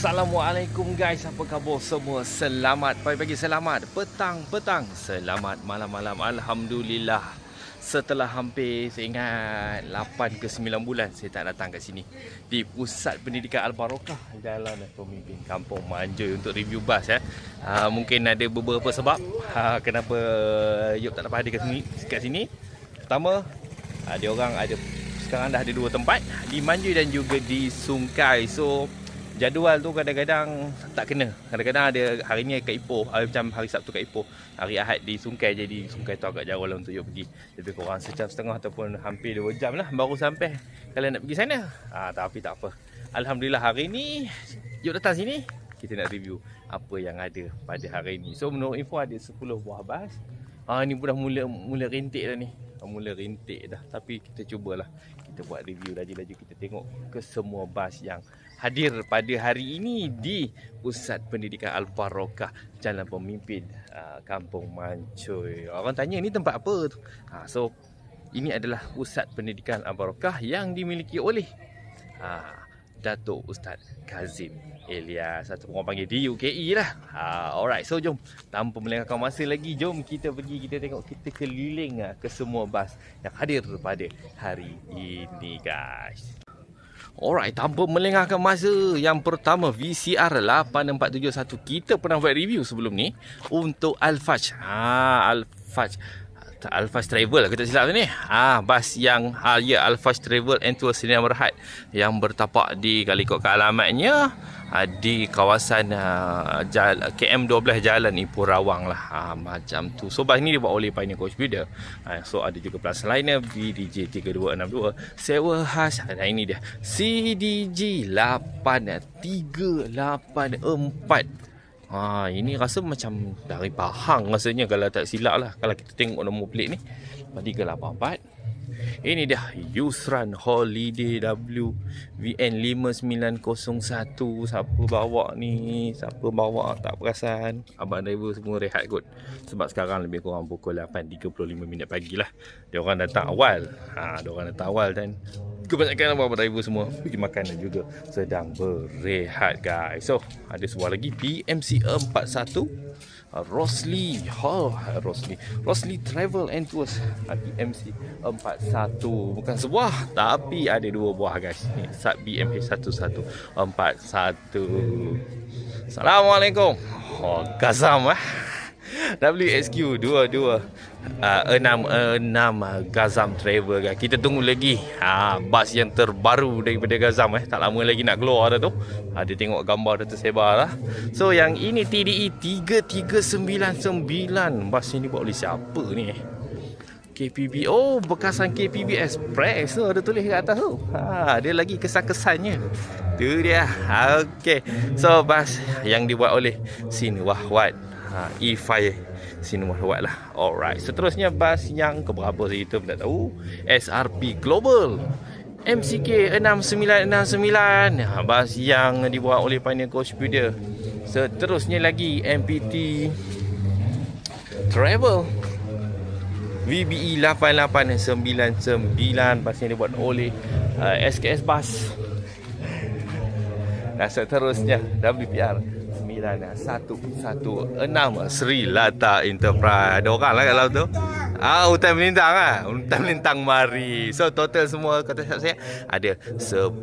Assalamualaikum guys, apa khabar semua? Selamat pagi-pagi, selamat petang-petang, selamat malam-malam. Alhamdulillah, setelah hampir saya ingat 8 ke 9 bulan saya tak datang kat sini di Pusat Pendidikan Al-Barakah, Jalan Pemimpin Kampung Manjoy untuk review bas ya. Mungkin ada beberapa sebab kenapa Yop tak dapat hadir kat sini. Pertama, sekarang dah ada 2 tempat, di Manjoy dan juga di Sungai. So jadual tu kadang-kadang tak kena. Kadang-kadang ada hari ni kat Ipoh, macam hari Sabtu kat Ipoh, hari Ahad di Sungai. Jadi Sungai tu agak jauh lah untuk Yop pergi. Lebih kurang sejam setengah ataupun hampir 2 jam lah baru sampai kalau nak pergi sana. Tapi tak apa, Alhamdulillah hari ni Yop datang sini, kita nak review apa yang ada pada hari ni. So menurut info ada 10 buah bas. Ni pun dah mula rintik dah ni. Mula rintik dah. Tapi kita cubalah, kita buat review laju-laju. Kita tengok ke semua bas yang hadir pada hari ini di Pusat Pendidikan Al-Barakah, Jalan Pemimpin Kampung Manjoy. Orang tanya ni tempat apa tu? So ini adalah Pusat Pendidikan Al-Barakah yang dimiliki oleh Datuk Ustaz Kazim Elias, atau orang panggil DUKE lah. Alright, so jom tanpa melengahkan masa lagi, jom kita pergi, kita tengok, kita keliling ke semua bas yang hadir pada hari ini guys. Alright, tanpa melengahkan masa, yang pertama VCR 8471. Kita pernah buat review sebelum ni untuk Al-Faj. Al-Faj Travel, aku tak silap ni. Bas yang Al-Faj Travel and Tour Sdn Bhd yang bertapak di, kalau ikut ke alamatnya, di kawasan KM12 Jalan Ipoh Rawang lah, macam tu. So bas ni dibuat oleh Pioneer Coach Builder. So ada juga plus lainnya VDJ 3262, sewa khas. Ini dia CDG 8384. Ini rasa macam dari Pahang rasanya kalau tak silap lah, kalau kita tengok nombor plate ni 384. Ini dia Yusran Holiday WVN5901. Siapa bawa ni? Siapa bawa tak perasan. Abang driver semua rehat kot, sebab sekarang lebih kurang pukul 8.35 pagi lah. Dia orang datang awal. Dan kebanyakan abang driver semua pergi makan dan juga sedang berehat guys. So ada sebuah lagi PMC 41 Rosli Travel and Tours, PMC 41. Bukan sebuah, tapi ada 2 buah guys. Ni Sub BMH 1141. Assalamualaikum. Gazam WSQ 2266 Gazam Travel guys. Kita tunggu lagi bas yang terbaru daripada Gazam. Tak lama lagi nak keluar dah tu. Ada tengok gambar dah tersebar lah. So yang ini TDI 3399. Bas ini buat oleh siapa ni? KPB. Bekasan KPB Express. Ada tulis kat atas tu. Ada lagi kesan-kesannya. Tu dia. Okay. So bas yang dibuat oleh Sin Wahwat, E5 Sin Wahwat lah. Alright. Seterusnya bas yang keberapa kita pun tak tahu. SRP Global MCK 6969. Bas yang dibuat oleh Pioneer Coach Builder. Seterusnya lagi MPT Travel VBE 8899. Bas yang dibuat oleh SKS Bus. Dan seterusnya WPR 9116 Sri Lata Enterprise. Ada orang lah kat dalam tu. Hutan melintang lah. Hutan melintang mari. So total semua kata saya ada 10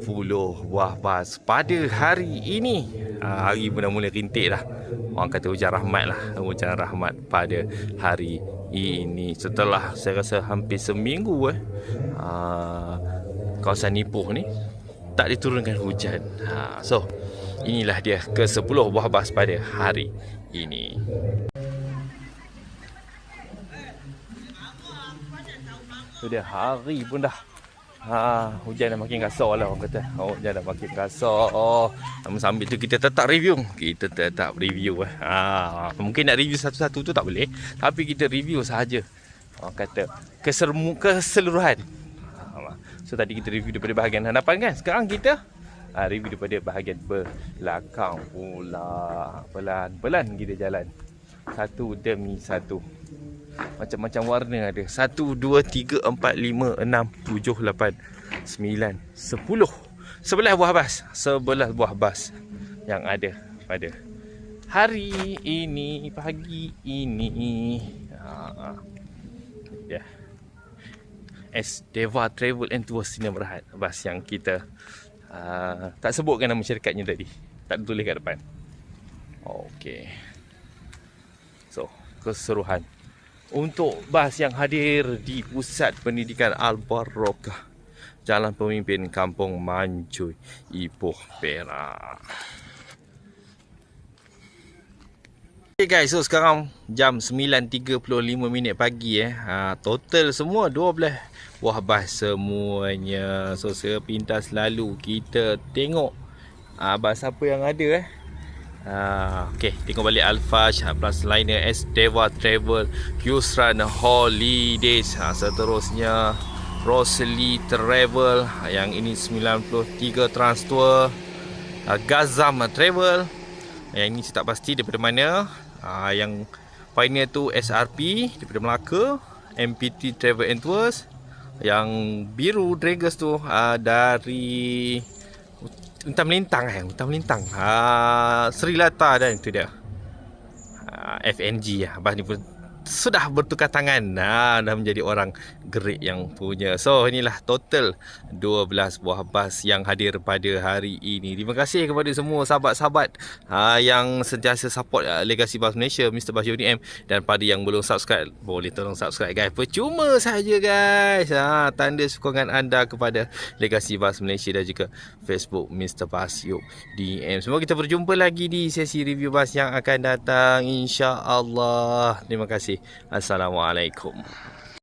buah bas pada hari ini. Hari pun dah mula rintik dah. Orang kata hujan rahmat lah. Hujan rahmat pada hari ini. Setelah saya rasa hampir seminggu kawasan Ipoh ni tak diturunkan hujan. So inilah dia ke 10 buah bas pada hari ini. Itu dia, hari pun dah hujan dah makin kasar lah orang kata. Hujan dah makin kasar. Namun sambil tu kita tetap review. Mungkin nak review satu-satu tu tak boleh, tapi kita review sahaja. Orang kata keseluruhan. So tadi kita review daripada bahagian hadapan kan. Sekarang kita review daripada bahagian belakang pula. Pelan-pelan kita jalan, satu demi satu. Macam-macam warna ada. 1, 2, 3, 4, 5, 6, 7, 8, 9, 10. 11 buah bas. yang ada pada hari ini, pagi ini. Ya. Deva Travel and Tours Sdn Bhd, bas yang kita tak sebutkan nama syarikatnya tadi. Tak tulis kat depan. Okey. So, keseluruhan untuk bas yang hadir di Pusat Pendidikan Al-Barakah, Jalan Pemimpin, Kampung Manjoy, Ipoh, Perak. Okay guys, so sekarang jam 9.35 pagi total semua 12 buah bas semuanya. So sepintas lalu kita tengok bas apa yang ada okay, tengok balik Alphage, Plus Liner, Deva Travel, Yusran Holidays, seterusnya Rosely Travel, yang ini 93 Trans Tour, Gazam Travel, yang ini saya tak pasti daripada mana. Yang pioneer tu SRP daripada Melaka, MPT Travel and Tours. Yang biru Dragers tu dari Unta Melintang Unta Melintang, Sri Lata, dan itu dia FNG Abang ni pun sudah bertukar tangan, dah menjadi orang gerik yang punya. So inilah total 12 buah bas yang hadir pada hari ini. Terima kasih kepada semua sahabat-sahabat yang sentiasa support Legacy Bus Malaysia, Mr. Bas Yoni M. Dan pada yang belum subscribe, boleh tolong subscribe guys, percuma saja guys. Tanda sokongan anda kepada Legacy Bus Malaysia dan juga Facebook Mr. Bas Yoni M. Semoga kita berjumpa lagi di sesi review bas yang akan datang, insya-Allah. Terima kasih. Assalamualaikum.